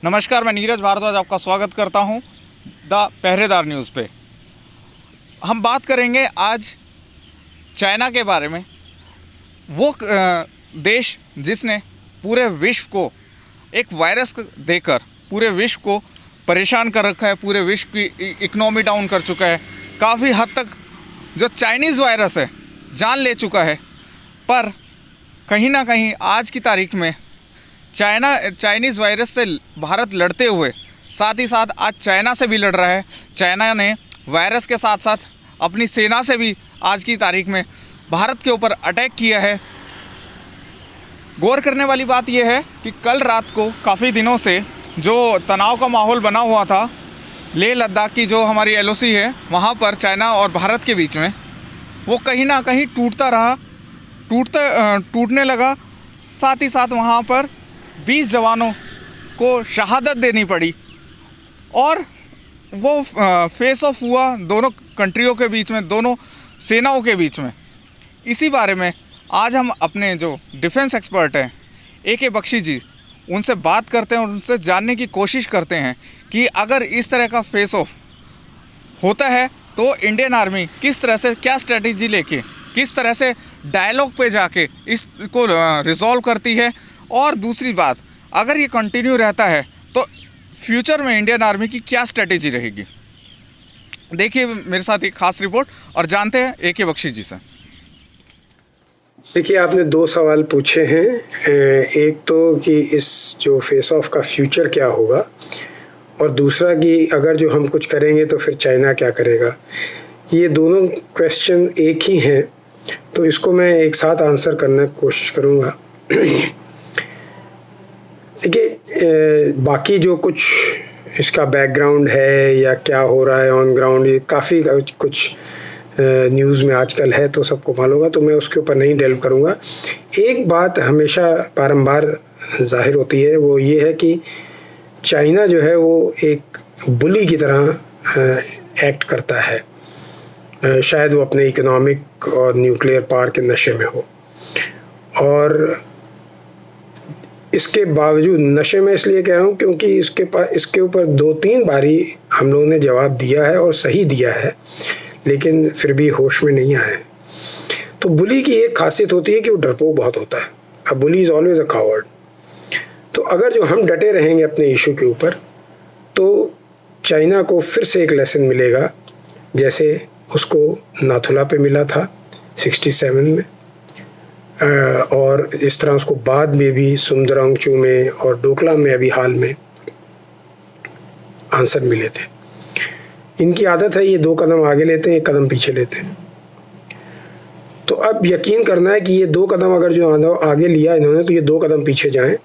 नमस्कार, मैं नीरज भारद्वाज आपका स्वागत करता हूं द पहरेदार न्यूज़ पे। हम बात करेंगे आज चाइना के बारे में। वो देश जिसने पूरे विश्व को एक वायरस देकर पूरे विश्व को परेशान कर रखा है, पूरे विश्व की इकोनॉमी डाउन कर चुका है। काफ़ी हद तक जो चाइनीज़ वायरस है जान ले चुका है, पर कहीं ना कहीं आज की तारीख में चाइनीज़ वायरस से भारत लड़ते हुए साथ ही साथ आज चाइना से भी लड़ रहा है। चाइना ने वायरस के साथ साथ अपनी सेना से भी आज की तारीख में भारत के ऊपर अटैक किया है। गौर करने वाली बात यह है कि कल रात को काफ़ी दिनों से जो तनाव का माहौल बना हुआ था लेह लद्दाख की जो हमारी LOC है वहाँ पर चाइना और भारत के बीच में, वो कहीं ना कहीं टूटने लगा। साथ ही साथ वहाँ पर 20 जवानों को शहादत देनी पड़ी और वो फेस ऑफ हुआ दोनों कंट्रियों के बीच में, दोनों सेनाओं के बीच में। इसी बारे में आज हम अपने जो डिफेंस एक्सपर्ट हैं AK बख्शी जी, उनसे बात करते हैं और उनसे जानने की कोशिश करते हैं कि अगर इस तरह का फेस ऑफ होता है तो इंडियन आर्मी किस तरह से, क्या स्ट्रेटजी लेके, किस तरह से डायलॉग पे जाके इसको रिजॉल्व करती है। और दूसरी बात, अगर ये कंटिन्यू रहता है तो फ्यूचर में इंडियन आर्मी की क्या स्ट्रेटेजी रहेगी। देखिए मेरे साथ एक खास रिपोर्ट और जानते हैं AK बख्शी जी से। देखिए, आपने 2 सवाल पूछे हैं। एक तो कि इस जो फेस ऑफ का फ्यूचर क्या होगा, और दूसरा कि अगर जो हम कुछ करेंगे तो फिर चाइना क्या करेगा। ये दोनों क्वेश्चन एक ही हैं, तो इसको मैं एक साथ आंसर करने की कोशिश करूँगा। देखिए, बाकी जो कुछ इसका बैकग्राउंड है या क्या हो रहा है ऑन ग्राउंड, ये काफ़ी कुछ न्यूज़ में आजकल है, तो सबको मालूम होगा, तो मैं उसके ऊपर नहीं डेल्व करूँगा। एक बात हमेशा बारंबार जाहिर होती है, वो ये है कि चाइना जो है वो एक बुली की तरह एक्ट करता है। शायद वो अपने इकोनॉमिक और न्यूक्लियर पावर के नशे में हो, और इसके बावजूद नशे में इसलिए कह रहा हूँ क्योंकि इसके ऊपर 2-3 बारी हम लोगों ने जवाब दिया है और सही दिया है, लेकिन फिर भी होश में नहीं आया है। तो बुली की एक खासियत होती है कि वो डरपोक बहुत होता है। अ बुली इज़ ऑलवेज अ कावर्ड। तो अगर जो हम डटे रहेंगे अपने इशू के ऊपर, तो चाइना को फिर से एक लेसन मिलेगा, जैसे उसको नाथुला पे मिला था 67 में, और इस तरह उसको बाद में भी सुंदरांगचू में और डोकलाम में अभी हाल में आंसर मिले थे। इनकी आदत है, ये 2 कदम आगे लेते हैं, 1 कदम पीछे लेते हैं। तो अब यकीन करना है कि ये 2 कदम अगर जो आगे लिया इन्होंने, तो ये 2 कदम पीछे जाएं,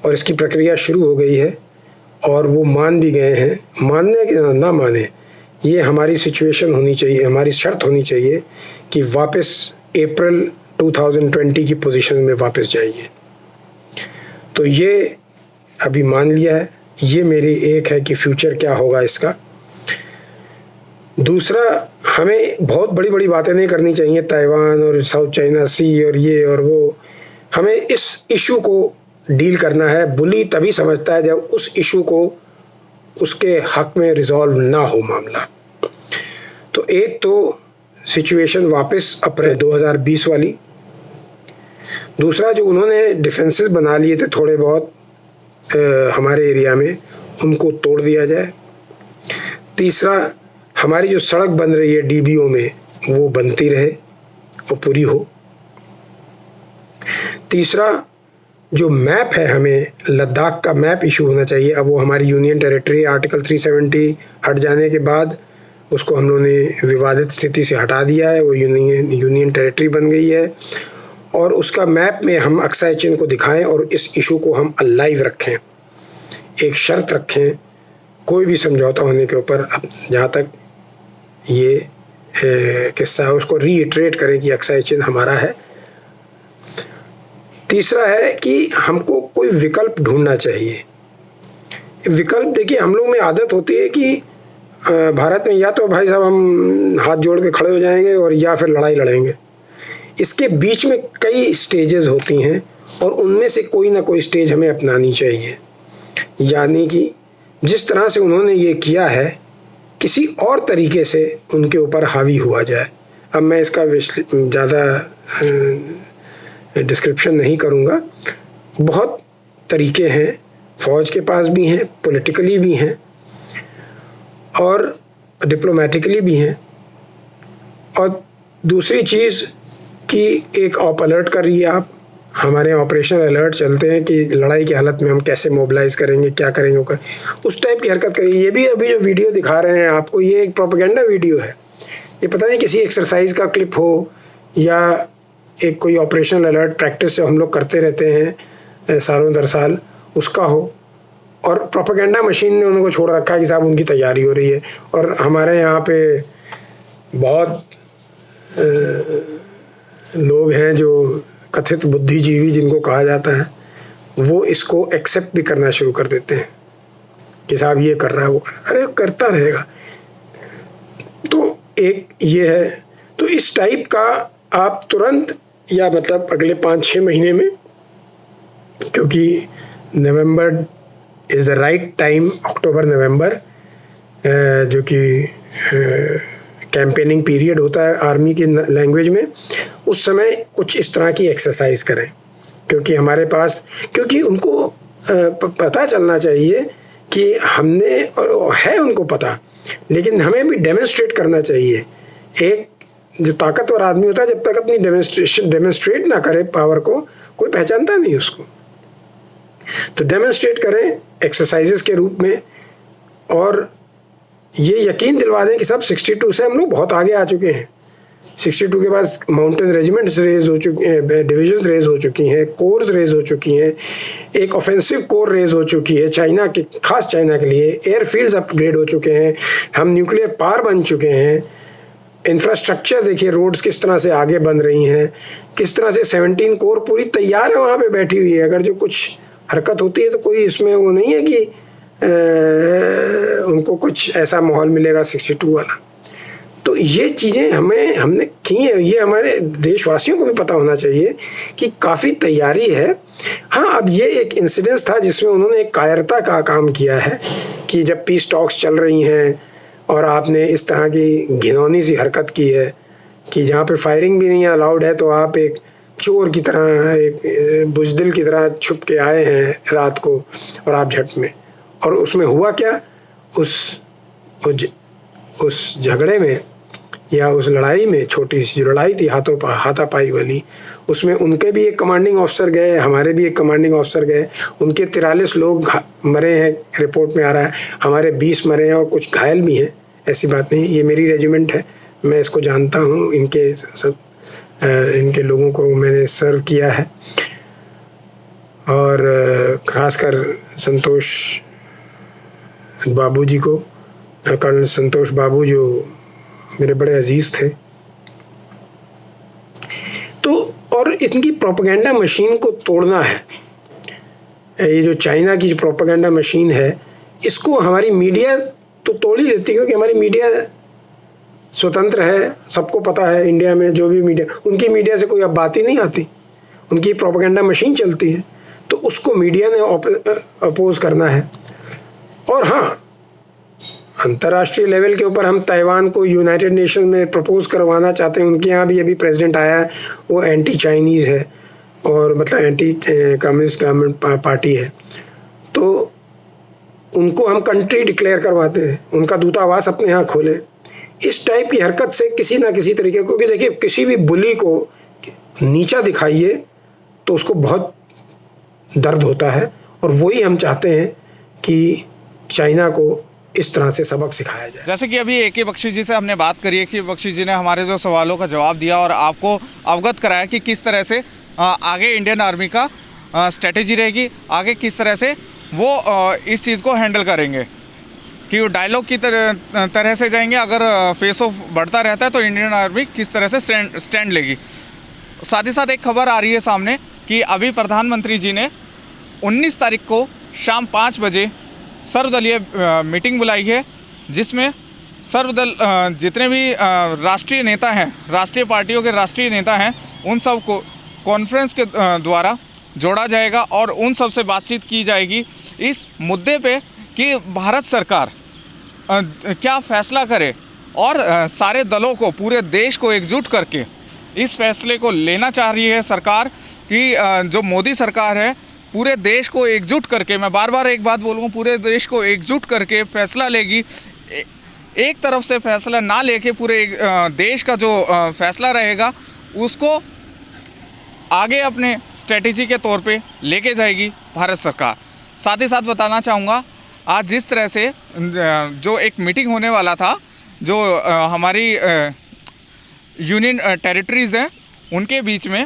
और इसकी प्रक्रिया शुरू हो गई है और वो मान भी गए हैं। मानने कि ना माने, ये हमारी सिचुएशन होनी चाहिए, हमारी शर्त होनी चाहिए कि वापस अप्रैल 2020 की पोजीशन में वापस जाइए। तो ये अभी मान लिया है। ये मेरी एक है कि फ्यूचर क्या होगा इसका। दूसरा, हमें बहुत बड़ी बड़ी बातें नहीं करनी चाहिए, ताइवान और साउथ चाइना सी और ये और वो। हमें इस इशू को डील करना है। बुली तभी समझता है जब उस इशू को उसके हक में रिजॉल्व ना हो मामला। तो एक तो सिचुएशन वापस अप्रैल 2020 वाली। दूसरा, जो उन्होंने डिफेंसेस बना लिए थे थोड़े बहुत हमारे एरिया में, उनको तोड़ दिया जाए। तीसरा, हमारी जो सड़क बन रही है DBO में, वो बनती रहे, वो पूरी हो। तीसरा, जो मैप है, हमें लद्दाख का मैप इशू होना चाहिए। अब वो हमारी यूनियन टेरिटरी आर्टिकल 370 हट जाने के बाद उसको हम लोगों ने विवादित स्थिति से हटा दिया है, वो यूनियन टेरिटरी बन गई है। और उसका मैप में हम अक्साई चीन को दिखाएं और इस इशू को हम अलाइव रखें, एक शर्त रखें कोई भी समझौता होने के ऊपर, जहाँ तक ये किस्सा है उसको रीइटरेट करें कि अक्साई चीन हमारा है। तीसरा है कि हमको कोई विकल्प ढूंढना चाहिए। विकल्प, देखिए, हम लोग में आदत होती है कि भारत में या तो भाई साहब हम हाथ जोड़ के खड़े हो जाएंगे और या फिर लड़ाई लड़ेंगे। इसके बीच में कई स्टेजेस होती हैं और उनमें से कोई ना कोई स्टेज हमें अपनानी चाहिए। यानी कि जिस तरह से उन्होंने ये किया है किसी और तरीके से उनके ऊपर हावी हुआ जाए। अब मैं इसका ज़्यादा डिस्क्रिप्शन नहीं करूँगा। बहुत तरीके हैं, फौज के पास भी हैं, पॉलिटिकली भी हैं और डिप्लोमेटिकली भी हैं। और दूसरी चीज़ कि एक ऑप अलर्ट कर रही है आप, हमारे ऑपरेशन अलर्ट चलते हैं कि लड़ाई की हालत में हम कैसे मोबिलाइज करेंगे, क्या करेंगे, वो उस टाइप की हरकत करिए। ये भी अभी जो वीडियो दिखा रहे हैं आपको, ये एक प्रोपेगेंडा वीडियो है। ये पता नहीं किसी एक्सरसाइज का क्लिप हो या एक कोई ऑपरेशन अलर्ट प्रैक्टिस से हम लोग करते रहते हैं सालों दर साल, उसका हो। और प्रोपेगेंडा मशीन ने उनको छोड़ रखा है कि साहब उनकी तैयारी हो रही है। और हमारे यहाँ पे बहुत लोग हैं जो कथित बुद्धिजीवी जिनको कहा जाता है, वो इसको एक्सेप्ट भी करना शुरू कर देते हैं कि साहब ये कर रहा है, वो कर रहा है। अरे करता रहेगा। तो एक ये है। तो इस टाइप का आप तुरंत या मतलब अगले 5-6 महीने में, क्योंकि नवंबर इज़ द राइट टाइम, अक्टूबर नवंबर जो कि कैंपेनिंग पीरियड होता है आर्मी की लैंग्वेज में, उस समय कुछ इस तरह की एक्सरसाइज करें। क्योंकि हमारे पास, क्योंकि उनको पता चलना चाहिए कि हमने, और है उनको पता, लेकिन हमें भी डेमोन्स्ट्रेट करना चाहिए। एक जो ताकतवर आदमी होता है, जब तक अपनी डेमोन्स्ट्रेट ना करे पावर को, कोई पहचानता नहीं उसको। तो डेमोन्स्ट्रेट करें एक्सरसाइजेस के रूप में, और ये यकीन दिलवा दें कि सब 62 से हम लोग बहुत आगे आ चुके हैं। 62 के बाद माउंटेन रेजिमेंट्स रेज हो चुके हैं, डिविजन्स रेज हो चुकी हैं, कोर्स रेज हो चुकी हैं, एक ऑफेंसिव कोर रेज हो चुकी है चाइना के, खास चाइना के लिए। एयरफील्ड्स अपग्रेड हो चुके हैं, हम न्यूक्लियर पावर बन चुके हैं। इंफ्रास्ट्रक्चर देखिए, रोड्स किस तरह से आगे बन रही हैं, किस तरह से 17 कोर पूरी तैयार है, वहाँ पे बैठी हुई है। अगर जो कुछ हरकत होती है तो कोई इसमें वो नहीं है कि उनको कुछ ऐसा माहौल मिलेगा 62 वाला। तो ये चीज़ें हमने की हैं। ये हमारे देशवासियों को भी पता होना चाहिए कि काफ़ी तैयारी है। हाँ, अब ये एक इंसिडेंस था जिसमें उन्होंने एक कायरता का काम किया है कि जब पीस टॉक्स चल रही हैं और आपने इस तरह की घिनौनी सी हरकत की है कि जहाँ पे फायरिंग भी नहीं अलाउड है, तो आप एक चोर की तरह, एक बुजदिल की तरह छुप के आए हैं रात को, और आप झट में। और उसमें हुआ क्या, उस झगड़े में या उस लड़ाई में, छोटी सी जो लड़ाई थी हाथापाई वाली, उसमें उनके भी एक कमांडिंग ऑफिसर गए, हमारे भी एक कमांडिंग ऑफिसर गए। उनके 43 लोग मरे हैं, रिपोर्ट में आ रहा है। हमारे 20 मरे हैं और कुछ घायल भी हैं। ऐसी बात नहीं, ये मेरी रेजिमेंट है, मैं इसको जानता हूँ। इनके लोगों को मैंने सर्व किया है। और खासकर संतोष बाबू जी को, कर्नल संतोष बाबू, जो मेरे बड़े अजीज थे। तो और इनकी प्रोपेगेंडा मशीन को तोड़ना है। ये जो चाइना की जो प्रोपेगेंडा मशीन है, इसको हमारी मीडिया तो तोड़ ही देती है, क्योंकि हमारी मीडिया स्वतंत्र है। सबको पता है इंडिया में जो भी मीडिया, उनकी मीडिया से कोई अब बात ही नहीं आती, उनकी प्रोपेगेंडा मशीन चलती है। तो उसको मीडिया ने अपोज करना है। और हाँ, अंतर्राष्ट्रीय लेवल के ऊपर हम ताइवान को यूनाइटेड नेशन में प्रपोज करवाना चाहते हैं। उनके यहाँ भी अभी प्रेसिडेंट आया है, वो एंटी चाइनीज़ है, और मतलब एंटी कम्युनिस्ट गवर्नमेंट पार्टी है। तो उनको हम कंट्री डिक्लेयर करवाते हैं, उनका दूतावास अपने यहाँ खोले। इस टाइप की हरकत से किसी ना किसी तरीके, क्योंकि देखिए किसी भी बुली को नीचा दिखाइए तो उसको बहुत दर्द होता है, और वही हम चाहते हैं कि चाइना को इस तरह से सबक सिखाया जाए। जैसे कि अभी AK बख्शी जी से हमने बात करी है कि बख्शी जी ने हमारे जो सवालों का जवाब दिया और आपको अवगत कराया कि किस तरह से आगे इंडियन आर्मी का स्ट्रेटेजी रहेगी, आगे किस तरह से वो इस चीज़ को हैंडल करेंगे, कि वो डायलॉग की तरह से जाएंगे। अगर फेस ऑफ बढ़ता रहता है तो इंडियन आर्मी किस तरह से स्टैंड लेगी। साथ ही साथ एक खबर आ रही है सामने कि अभी प्रधानमंत्री जी ने 19 तारीख को शाम 5 बजे सर्वदलीय मीटिंग बुलाई है, जिसमें सर्वदल जितने भी राष्ट्रीय नेता हैं, राष्ट्रीय पार्टियों के राष्ट्रीय नेता हैं, उन सब को कॉन्फ्रेंस के द्वारा जोड़ा जाएगा और उन सब से बातचीत की जाएगी इस मुद्दे पे कि भारत सरकार क्या फैसला करे और सारे दलों को, पूरे देश को एकजुट करके इस फैसले को लेना चाह रही है सरकार कि जो मोदी सरकार है पूरे देश को एकजुट करके, मैं बार बार एक बात बोलूँगा, पूरे देश को एकजुट करके फैसला लेगी। एक तरफ से फैसला ना लेके पूरे देश का जो फैसला रहेगा उसको आगे अपने स्ट्रेटेजी के तौर पे लेके जाएगी भारत सरकार। साथ ही साथ बताना चाहूँगा, आज जिस तरह से जो एक मीटिंग होने वाला था, जो हमारी यूनियन टेरिटरीज़ हैं उनके बीच में,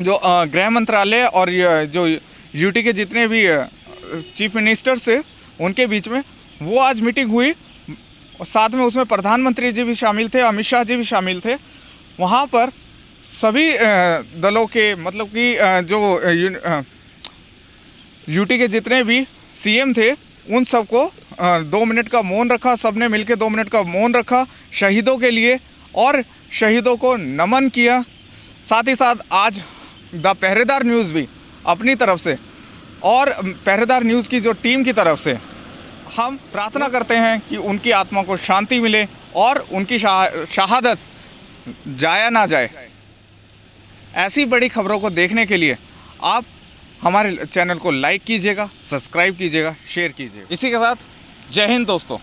जो गृह मंत्रालय और जो यूटी के जितने भी चीफ मिनिस्टर्स थे उनके बीच में वो आज मीटिंग हुई, और साथ में उसमें प्रधानमंत्री जी भी शामिल थे, अमित शाह जी भी शामिल थे। वहाँ पर सभी दलों के, मतलब कि जो यूटी के जितने भी सीएम थे उन सबको 2 मिनट का मौन रखा, सबने मिलकर 2 मिनट का मौन रखा शहीदों के लिए और शहीदों को नमन किया। साथ ही साथ आज द पहरेदार न्यूज़ भी अपनी तरफ से और पहरेदार न्यूज़ की जो टीम की तरफ से हम प्रार्थना करते हैं कि उनकी आत्मा को शांति मिले और उनकी शहादत जाया ना जाए। ऐसी बड़ी खबरों को देखने के लिए आप हमारे चैनल को लाइक कीजिएगा, सब्सक्राइब कीजिएगा, शेयर कीजिएगा। इसी के साथ जय हिंद दोस्तों।